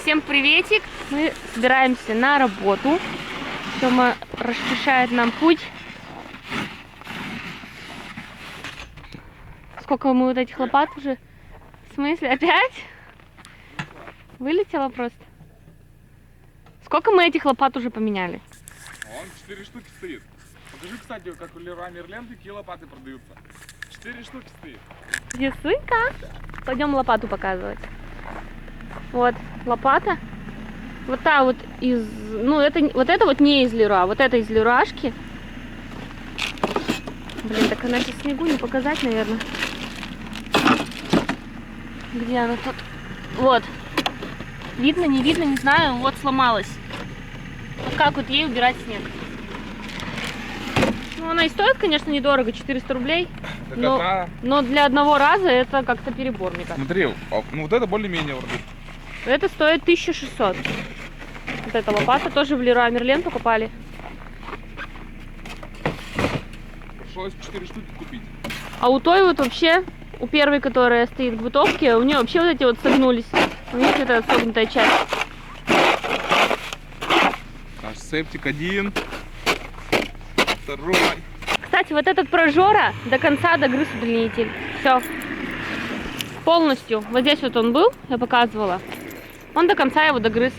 Всем приветик! Мы собираемся на работу. Тёма расчищает нам путь. Сколько мы вот этих лопат уже? В смысле, опять? Вылетело просто. Сколько мы этих лопат уже поменяли? Вон 4 штуки стоит. Покажи, кстати, как у Леруа Мерлен какие лопаты продаются. 4 штуки стоит. Ясынька. Пойдем лопату показывать. Вот лопата. Вот та вот из... Ну, это вот не из Леруа. Вот это из Леруашки. Блин, так она в снегу не показать, наверное. Где она тут? Вот. Видно, не видно, не знаю. Вот сломалась. Вот как вот ей убирать снег. Ну, она и стоит, конечно, недорого, 400 рублей. Но для одного раза это как-то перебор, мне кажется. Смотри, ну вот это более-менее вроде. Это стоит 1600. Вот эта лопата тоже в Леруа Мерлен покупали. Пришлось 4 штуки купить. А у той вот вообще, у первой, которая стоит в бытовке, у нее вообще вот эти вот согнулись. У них это согнутая часть. Наш септик один. Второй. Кстати, вот этот прожора до конца догрыз удлинитель. Все. Полностью. Вот здесь вот он был, я показывала. Он до конца его догрыз.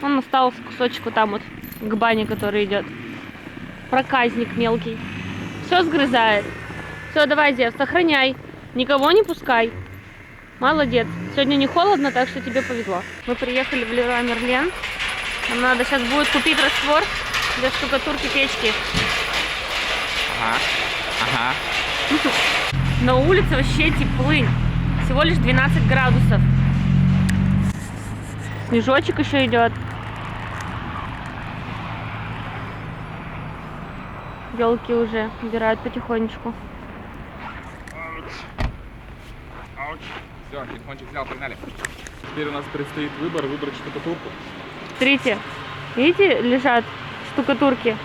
Он остался кусочек вот там вот к бане, который идет. Проказник мелкий. Все сгрызает. Все, давай, Зев, сохраняй. Никого не пускай. Молодец. Сегодня не холодно, так что тебе повезло. Мы приехали в Леруа Мерлен. Нам надо сейчас будет купить раствор для штукатурки печки. Ага. На улице вообще теплынь. Всего лишь 12 градусов. Снежочек еще идет. Елки уже убирают потихонечку. Все, телефончик взял, погнали. Теперь у нас предстоит выбрать штукатурку. Смотрите, видите, лежат штукатурки.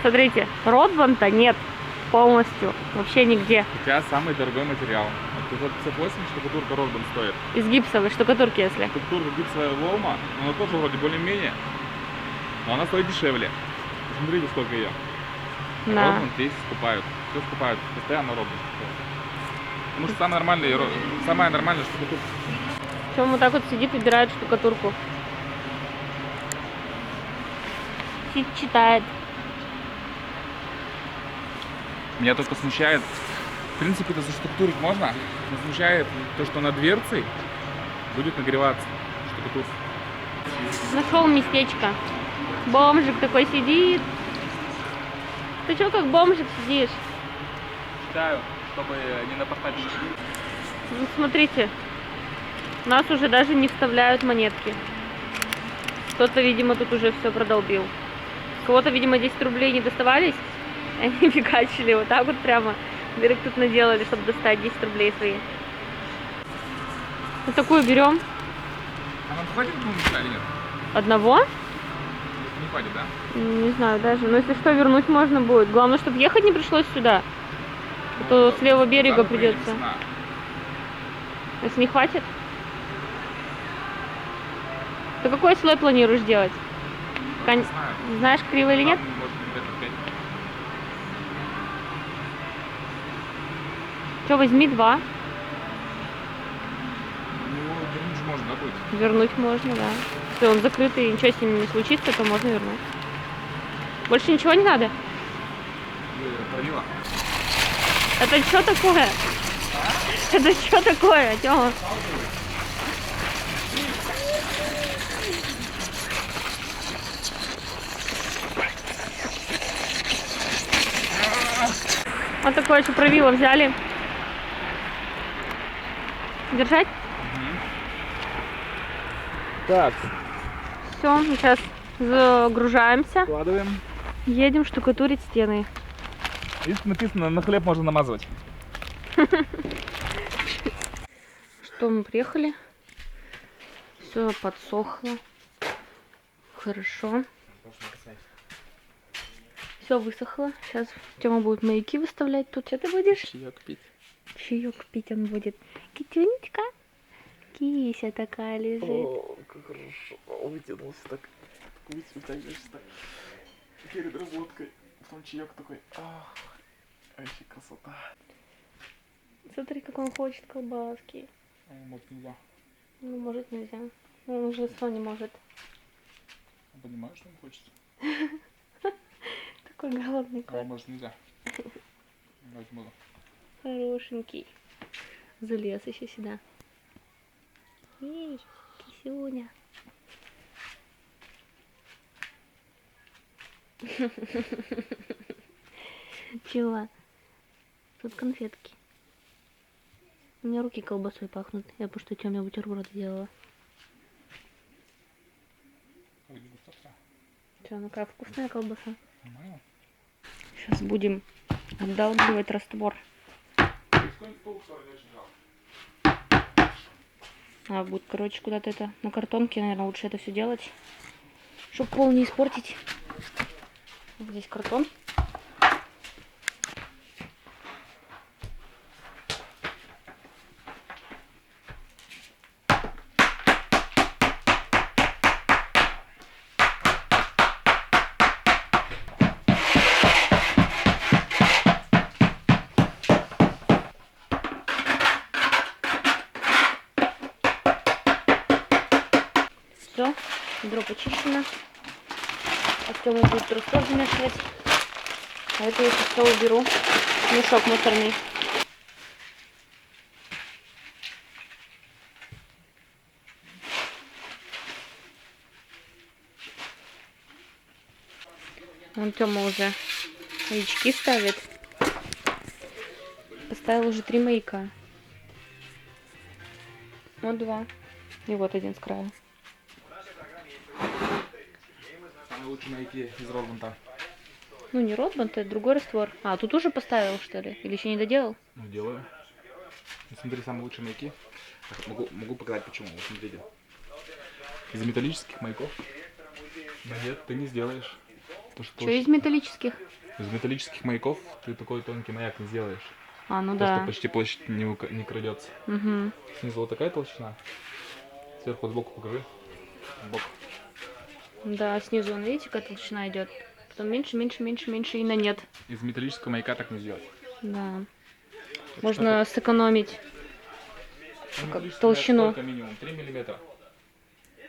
Смотрите, Ротбанта нет полностью, вообще нигде. Хотя самый дорогой материал. 558 штукатурка Ротбан стоит. Из гипсовой штукатурки, если. Штукатурка гипсовая Волма, она тоже вроде более-менее, но она стоит дешевле. Смотрите, сколько ее. Да. Ротбан здесь скупают. Все скупают, постоянно Ротбан скупают. Потому что самая нормальная штукатурка. Чем вот так вот сидит, выбирает штукатурку. Сидит, читает. Меня только смущает, в принципе, это заштукатурить можно, но смущает то, что над дверцей будет нагреваться штукатурка. Нашел местечко. Бомжик такой сидит. Ты чё как бомжик сидишь? Читаю, чтобы не напортать. Ну, смотрите, у нас уже даже не вставляют монетки. Кто-то, видимо, тут уже все продолбил. У кого-то, видимо, 10 рублей не доставались. Они фигачили вот так вот прямо. Дырок тут наделали, чтобы достать 10 рублей свои. Вот такую берем. А нам хватит или нет? Одного? Не хватит, да? Не знаю даже. Но если что, вернуть можно будет. Главное, чтобы ехать не пришлось сюда. А то с левого берега придется. Если не хватит? Ты какой слой планируешь делать? Знаешь, криво или нет? Что, возьми 2. Ну, вернуть можно, да, будет? Вернуть можно, да. Если он закрытый и ничего с ним не случится, то можно вернуть. Больше ничего не надо? Правило. Это что такое? Это что такое, Тёма? Вот такое еще правило взяли. Держать? Так. Все, сейчас загружаемся. Складываем. Едем штукатурить стены. Видите, написано, на хлеб можно намазывать. Что, мы приехали. Все подсохло. Хорошо. Все высохло. Сейчас Тёма будет маяки выставлять. Тут что ты будешь? Чаек пить. Чаек пить он будет. Китюнечка. Кися такая лежит. О, как хорошо. Вытянулся так. Вытягиваешься так. Перед работкой. Потом чаек такой. Вообще красота. Смотри, как он хочет колбаски. Может нельзя. Ну, может, нельзя. Ну, он уже Соня может. Понимаю, что он хочет. Такой голодный кот. Может нельзя. Давайте буду. Хорошенький. Залез еще сюда. Эй, кисюня. Чего? Тут конфетки. У меня руки колбасой пахнут. Я потому что Тёме бутерброд делала. Как дегустация? Что, ну какая вкусная колбаса. Нормально. Сейчас будем отдалбливать раствор. А будет, короче, куда-то это на картонке, наверное, лучше это все делать, чтобы пол не испортить. Вот здесь картон. Все, ведро почищено. Артём будет раствор замешивать. А это я сейчас все уберу. Мешок мусорный. Вон Тёма уже маячки ставит. Поставил уже 3 маяка. Вот 2. И вот один с края. Самые лучшие маяки из Ротбанта. Ну не Ротбант, это другой раствор. А, тут уже поставил, что ли? Или еще не доделал? Ну, делаю. Ну, смотри, самые лучшие маяки. Так, могу показать почему. Вот смотрите. Из металлических маяков. Да нет, ты не сделаешь. Что из металлических? Из металлических маяков ты такой тонкий маяк не сделаешь. А, ну Потому да. что почти площадь не крадется. Угу. Снизу вот такая толщина. Сверху сбоку покажи. Сбоку. Да, снизу, вон, видите, какая толщина идет. Потом меньше, меньше, меньше, меньше и на нет. Из металлического маяка так не сделать. Да. Можно сэкономить Металлический толщину. маяк сколько минимум? 3 миллиметра.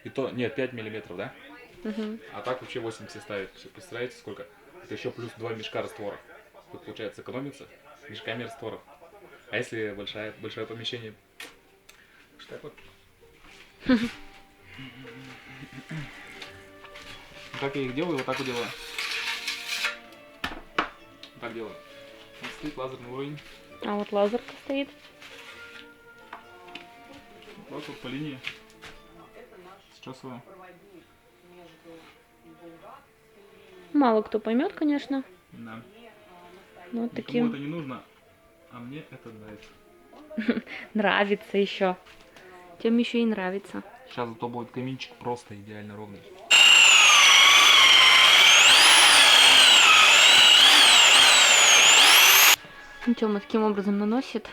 И то, нет, 5 миллиметров, да? Угу. А так вообще 8 все ставить. Представляете, сколько? Это еще плюс 2 мешка раствора. Тут получается экономится мешками раствора. А если большое помещение? Что так вот? Как я их делаю, вот так вот делаю. Вот так делаю. Вот стоит лазерный уровень. А вот лазерка стоит. Вот по линии. Счесываю. Мало кто поймет, конечно. Да. Но вот Никому таким это не нужно, а мне это нравится. нравится еще. Тем еще и нравится. Сейчас зато будет каминчик просто идеально ровный. Тёма таким образом наносит.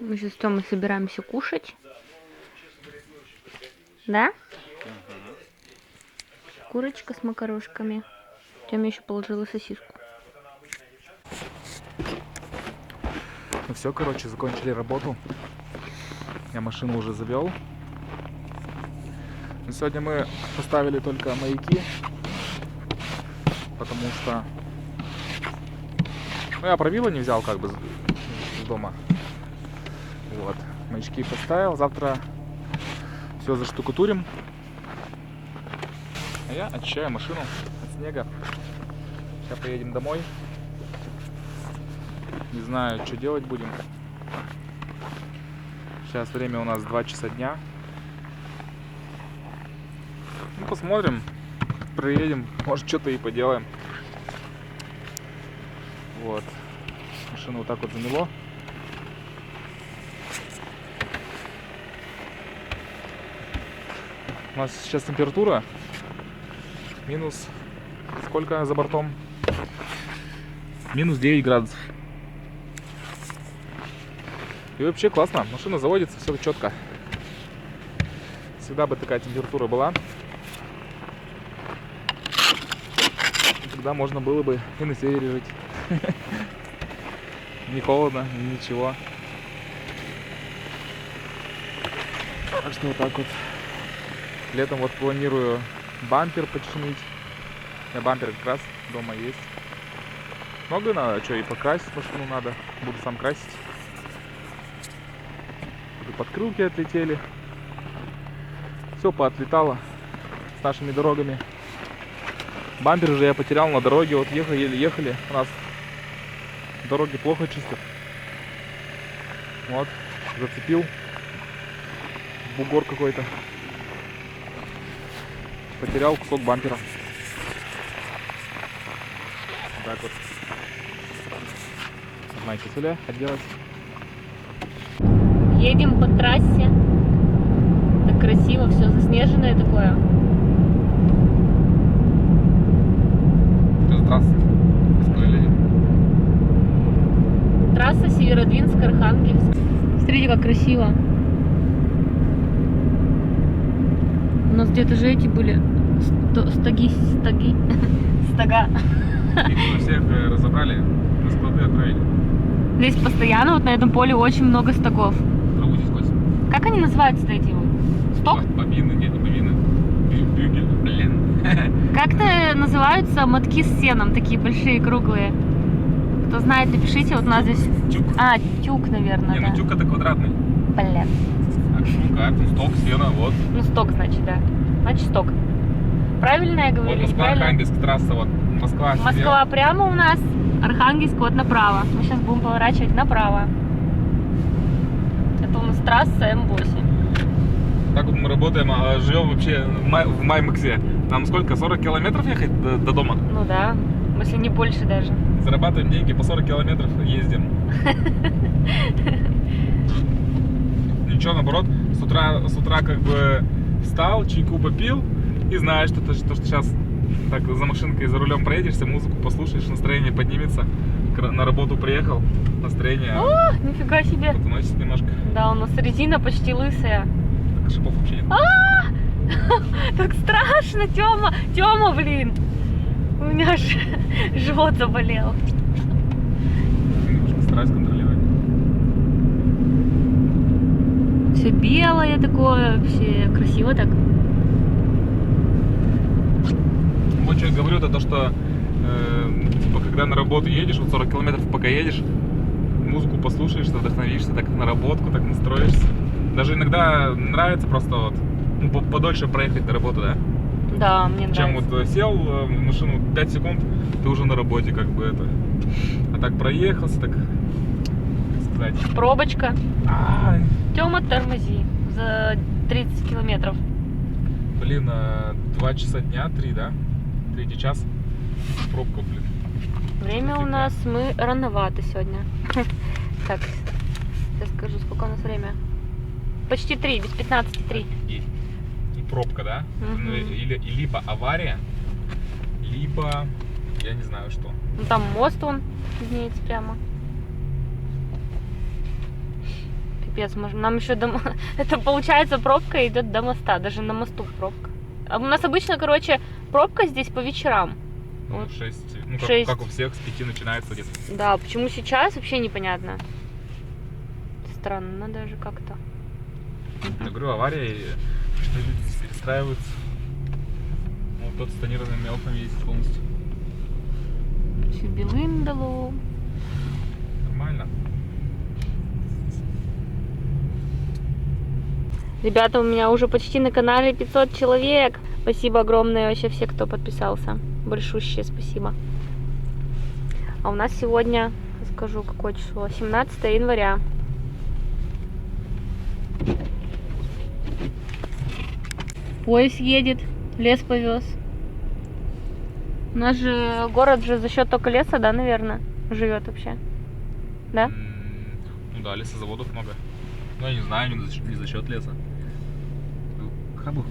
Мы сейчас с Тёмой собираемся кушать. Да? Курочка с макарошками. Тёме еще положила сосиску. Ну все, короче, закончили работу. Я машину уже завел. Но сегодня мы поставили только маяки, потому что я правила не взял как бы с дома. Вот, маячки поставил. Завтра все заштукатурим. А я очищаю машину от снега. Сейчас поедем домой. Не знаю, что делать будем. Сейчас время у нас 2 часа дня. Ну, посмотрим. Проедем. Может, что-то и поделаем. Вот. Машину вот так вот замело. У нас сейчас температура минус... Сколько за бортом? Минус 9 градусов. И вообще классно, машина заводится, все четко. Всегда бы такая температура была. Тогда можно было бы и на севере жить. Не холодно, ничего. Так что вот так вот. Летом вот планирую бампер починить. У меня бампер как раз дома есть. Много надо, что и покрасить машину надо. Буду сам красить. Подкрылки отлетели. Все поотлетало с нашими дорогами. Бампер уже я потерял на дороге. Вот ехали. У нас дороги плохо чистят. Вот, зацепил. Бугор какой-то. Потерял кусок бампера. Так вот. Знаете, Суля, отделать. Едем по трассе. Так красиво, все заснеженное такое. Что за трасса? Трасса Северодвинск-Архангельск. Смотрите, как красиво. У нас где-то же эти были стога. Их мы всех разобрали, на склады отправили. Здесь постоянно вот на этом поле очень много стогов. Траву здесь косят. Как они называются эти вот? Сток? Бобины, нет, не бобины. Бюгель, блин. Как-то называются мотки с сеном, такие большие, круглые. Кто знает, напишите, вот у нас здесь... Тюк. А, тюк, наверное, Не, да. ну тюк это квадратный. Блин. А тюк, а это сток, сено, вот. Ну, сток, значит, да. Значит, сток. Правильно я говорю? Вот или Москва, неправильно? Архангельск, трасса, вот. Москва. Москва прямо у нас, Архангельск вот направо. Мы сейчас будем поворачивать направо. Это у нас трасса М8. Так вот мы работаем, а живем вообще в Маймаксе. Нам сколько, 40 километров ехать до дома? Ну да, если не больше даже. Зарабатываем деньги, по 40 километров ездим. Ничего, наоборот, с утра как бы встал, чайку попил и знаешь, что сейчас так за машинкой, за рулем проедешься, музыку послушаешь, настроение поднимется. На работу приехал, настроение О, нифига себе. подносит немножко. Да, у нас резина почти лысая. Так шипов вообще нет. Так страшно, Тёма, блин. У меня же живот заболел. Немножко стараюсь контролировать. Все белое такое, вообще красиво так. Вот что я говорю, это то, что типа, когда на работу едешь, вот 40 километров пока едешь, музыку послушаешься, вдохновишься, так наработку, так настроишься. Даже иногда нравится просто вот, ну, подольше проехать до работы, да? Да, мне нравится. Чем вот сел в машину 5 секунд, ты уже на работе, как бы это. А так проехался, так, как сказать. Пробочка. Ай, Тёма, тормози за 30 километров. блин, 2 часа дня, 3, да? 3 час. Пробка, блин. Время у нас, мы рановато сегодня. Так, сейчас скажу, сколько у нас время. Почти 3, без 15:03. И пробка, да? Мгм. Ну, или либо авария, либо я не знаю что. Ну там мост он виднеется прямо. Пипец, нам еще до... Это получается пробка идет до моста, даже на мосту пробка. А у нас обычно, короче, пробка здесь по вечерам. Ну, Вот. 6, ну как, 6. как у всех, с 5 начинается где-то. Да, почему сейчас, вообще непонятно. Странно даже как-то. Я говорю, авария, и что люди здесь перестраиваются. Ну, вот тот с тонированными окнами есть полностью. Все белым дало. Нормально. Ребята, у меня уже почти на канале 500 человек. Спасибо огромное вообще все, кто подписался. Большущее спасибо. А у нас сегодня, скажу, какое число, 17 января. Поезд едет, лес повез. У нас же город же за счет только леса, да, наверное, живет вообще. Да? Ну да, лесозаводов много. Ну я не знаю, не за счет леса. Хрен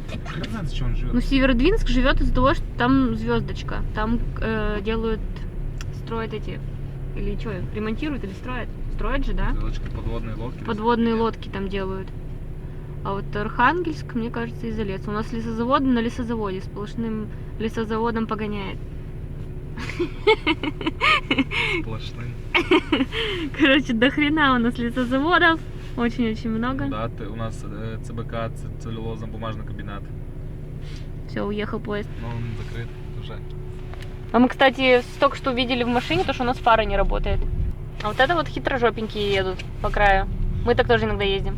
знает, за чего он живет. Ну, Северодвинск живет из-за того, что там звездочка. Там делают, строят эти, или что, ремонтируют или строят? Строят же, да? Подводные лодки. Подводные лодки там делают. А вот Архангельск, мне кажется, из-за леса. У нас лесозавод на лесозаводе. Сплошным лесозаводом погоняет. Сплошные. Короче, до хрена у нас лесозаводов. Очень-очень много. Да, у нас ЦБК, целлюлозно-бумажный комбинат. Все, уехал поезд. Но он закрыт уже. А мы, кстати, только что увидели в машине, то, что у нас фара не работает. А вот это вот хитрожопенькие едут по краю. Мы так тоже иногда ездим.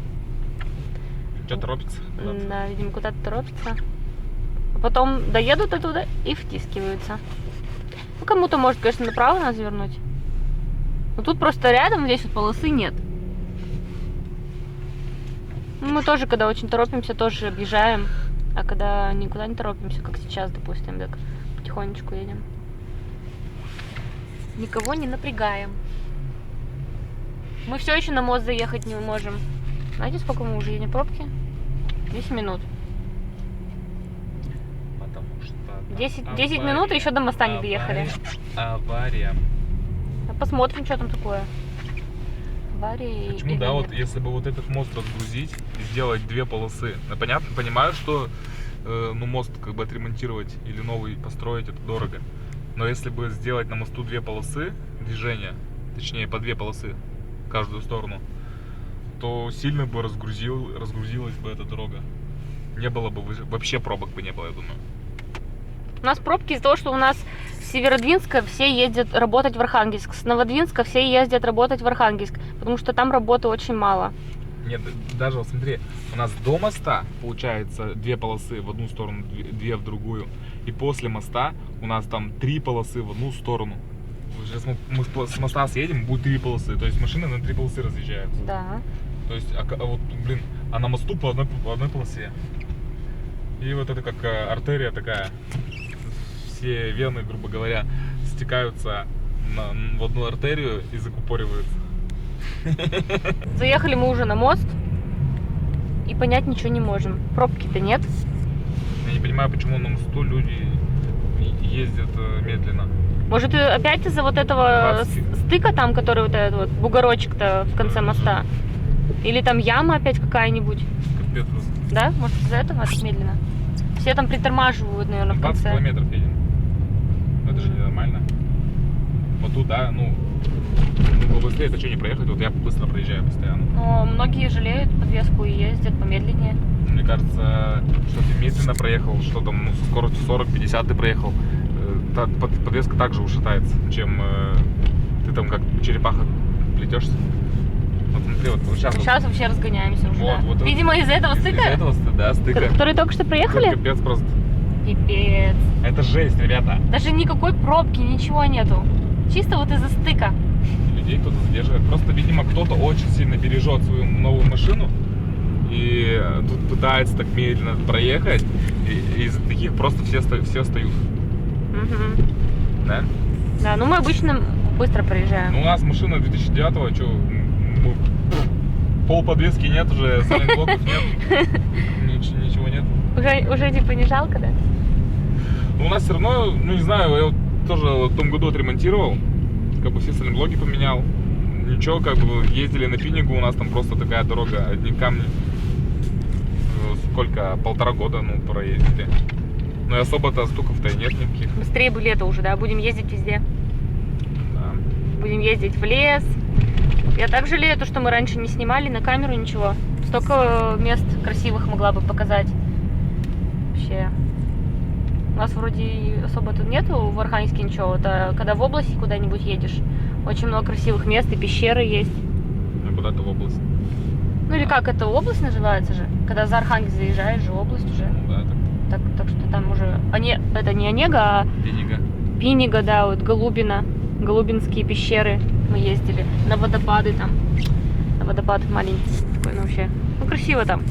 Что торопится? куда-то? Да, видимо, куда-то торопятся. А потом доедут оттуда и втискиваются. Ну, кому-то может, конечно, направо нас вернуть. Но тут просто рядом, здесь вот полосы нет. Ну, мы тоже, когда очень торопимся, тоже объезжаем. А когда никуда не торопимся, как сейчас, допустим, так потихонечку едем. Никого не напрягаем. Мы все еще на мост заехать не можем. Знаете, сколько мы уже едем пробки? 10 минут. Потому что... 10 минут и еще до моста не доехали. Авария. Посмотрим, что там такое. Авария. Почему, да, вот если бы вот этот мост разгрузить и сделать две полосы. Я понятно, понимаю, что ну, мост как бы отремонтировать или новый построить, это дорого. Но если бы сделать на мосту две полосы движения, точнее по две полосы в каждую сторону, то сильно бы разгрузилась бы эта дорога. Не было бы, вообще пробок бы не было, я думаю. У нас пробки из-за того, что у нас с Северодвинска все ездят работать в Архангельск. С Новодвинска все ездят работать в Архангельск, потому что там работы очень мало. Нет, даже вот смотри, у нас до моста получается две полосы в одну сторону, две в другую. И после моста у нас там три полосы в одну сторону. Сейчас мы с моста съедем, будет три полосы. То есть машины на три полосы разъезжаются. Да. То есть, вот, блин, а на мосту по одной полосе. И вот это как артерия такая. Все вены, грубо говоря, стекаются в одну артерию и закупориваются. Заехали мы уже на мост и понять ничего не можем. Пробки-то нет. Я не понимаю, почему на мосту люди ездят медленно. Может, опять из-за вот этого 20. стыка там, который вот этот вот бугорочек-то в конце моста? Или там яма опять какая-нибудь? Капец. Да? Может, из-за этого так медленно? Все там притормаживают, наверное, в 20 конце. километров едем. Ну, это же ненормально. Вот тут, да, ну быстрее это что не проехать, вот я быстро проезжаю постоянно. Но многие жалеют подвеску и ездят помедленнее. Мне кажется, что ты медленно проехал, что там, ну, со скоростью 40-50 ты проехал, подвеска также ушатается, чем ты там как черепаха плетешься. Вот смотри, вот сейчас. Сейчас вообще разгоняемся уже. Вот, Да. вот, Видимо, из-за этого стыка? Из-за этого, да, стыка. Который только что проехали? Капец просто. Пипец. Это жесть, ребята. Даже никакой пробки, ничего нету. Чисто вот из-за стыка. Людей кто-то задерживает. Просто, видимо, кто-то очень сильно бережет свою новую машину и тут пытается так медленно проехать, и из-за таких просто все встают. Угу. Да? Да, ну мы обычно быстро проезжаем. Ну, у нас машина 2009-го, что, пол подвески нет уже, сайлентблоков нет, ничего нет. Уже типа не жалко, да? Но у нас все равно, ну не знаю, я вот тоже в том году отремонтировал, как бы все сайлентблоки поменял. Ничего, как бы ездили на Пинигу, у нас там просто такая дорога, одни камни. Сколько? 1,5 года, ну, проездили. Ну и особо-то стуков-то и нет никаких. Быстрее бы лето уже, да? Будем ездить везде. Да. Будем ездить в лес. Я так жалею, то, что мы раньше не снимали на камеру ничего. Столько мест красивых могла бы показать. Вообще. У нас вроде особо тут нету в Архангельске ничего. Это когда в области куда-нибудь едешь, очень много красивых мест и пещеры есть. Ну куда-то в область. Ну или как, это область называется же? Когда за Архангельск заезжаешь, же область уже. Ну да, Так что там уже... это не Онега, а Пинига. Пинига, да, вот Голубина. Голубинские пещеры мы ездили. На водопады там. На водопад маленький такой, ну вообще. Ну красиво там.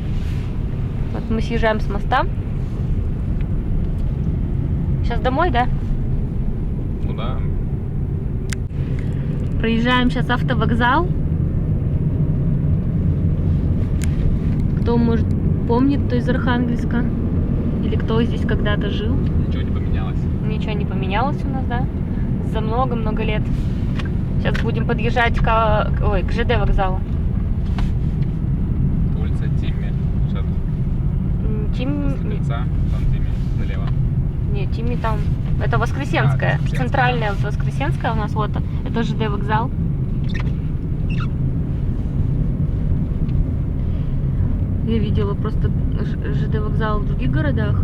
Вот мы съезжаем с моста. Сейчас домой, да? Ну да. Проезжаем сейчас автовокзал. Кто, может, помнит, кто из Архангельска? Или кто здесь когда-то жил? Ничего не поменялось. Ничего не поменялось у нас, да? За много-много лет. Сейчас будем подъезжать к ЖД вокзалу. Улица Тимми. Сейчас после лица, там Тимми, налево. Нет, Тимми там. Это Воскресенская. Центральная Воскресенская у нас вот. Это ЖД вокзал. Я видела просто ЖД вокзал в других городах.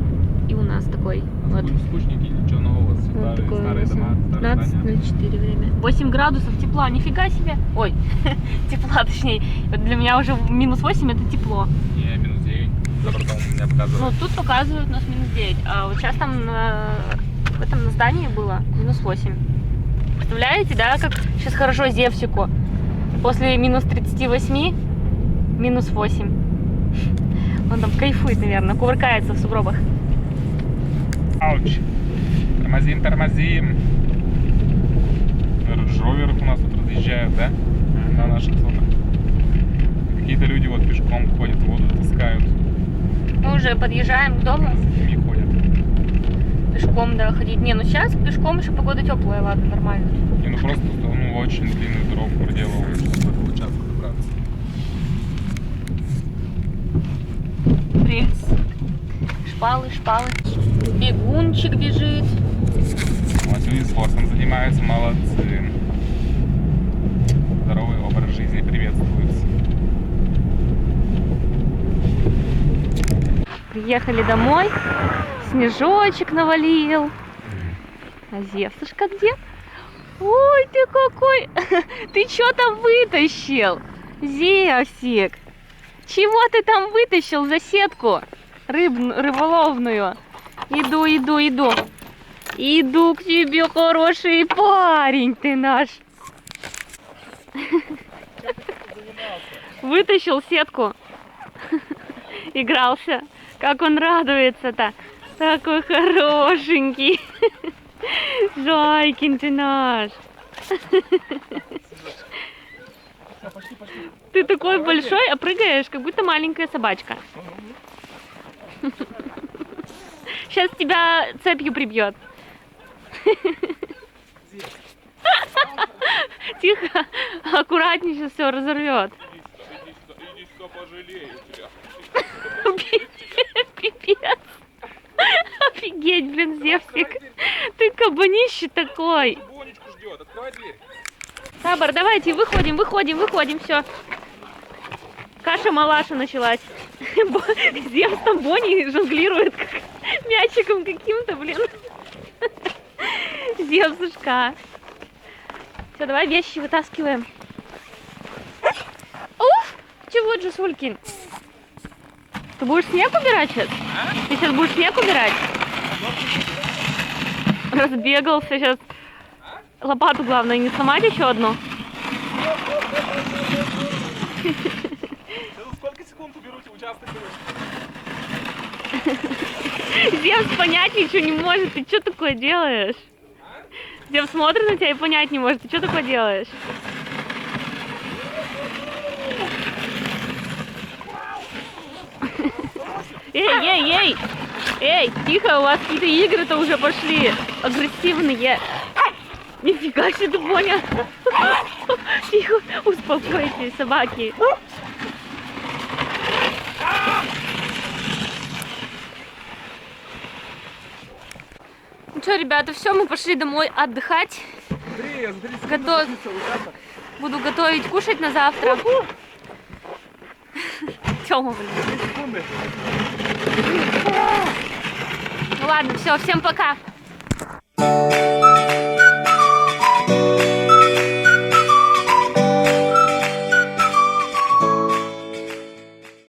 И у нас такой. Вот. Скучненький, ничего нового. Вот такой Старые дома, старые здания. 15:04 время. 8 градусов тепла, нифига себе. Ой, тепла точнее. Вот для меня уже -8 это тепло. Не, -9. За бортом у меня показывают. Ну тут показывают у нас -9. А вот сейчас там в этом на здании было -8. Представляете, да, как сейчас хорошо Зевсику. После -38 -8. Он там кайфует, наверное, кувыркается в сугробах. Ауч. Тормозим, тормозим. Ровер у нас тут разъезжают, да? На наших сотах. Какие-то люди вот пешком ходят, воду таскают. Мы уже подъезжаем к дому. С ними ходят. Пешком, да, ходить. Не, ну сейчас пешком еще погода теплая, ладно, нормально. Не, ну просто очень длинную дорогу проделывают, чтобы в этот участок добраться. Рельс. Шпалы, шпалы. Бегунчик бежит. Вот люди спортом занимаются, молодцы. Здоровый образ жизни приветствуется. Приехали домой. Снежочек навалил. А Зевсушка где? Ой, ты какой! Ты что там вытащил? Зевсик! Чего ты там вытащил за сетку? Рыболовную. Иду. Иду к тебе, хороший парень ты наш. Вытащил сетку. Игрался. Как он радуется-то. Такой хорошенький. Зайкин ты наш. Ты такой большой, а прыгаешь, как будто маленькая собачка. Сейчас тебя цепью прибьет. Тихо, аккуратнее, сейчас все разорвет. Иди сюда, пожалею тебя. Пипец. Офигеть, блин, Зевсик. Ты кабанище такой. Бонечку ждет, открывай дверь. Табор, давайте, выходим, все. Каша-малаша началась. Зевс там Бонни жонглирует как мячиком каким-то, блин. Зевсушка. Все, давай вещи вытаскиваем. Уф! Чего, Джусулькин? Ты будешь снег убирать сейчас? Ты сейчас будешь снег убирать? Разбегался сейчас. Лопату главное не сломать еще одну. Сколько секунд уберете участок? Зевс понять ничего не может. Ты что такое делаешь? Зевс смотрит на тебя и понять не может. Ты что такое делаешь? Эй! Эй, тихо, у вас какие-то игры-то уже пошли. Агрессивные. Нифига себе, ты понял? Тихо, успокойтесь, собаки. Ну что, ребята, все, мы пошли домой отдыхать. Буду готовить кушать на завтра. Тёма, блин. Ну ладно, все, всем пока.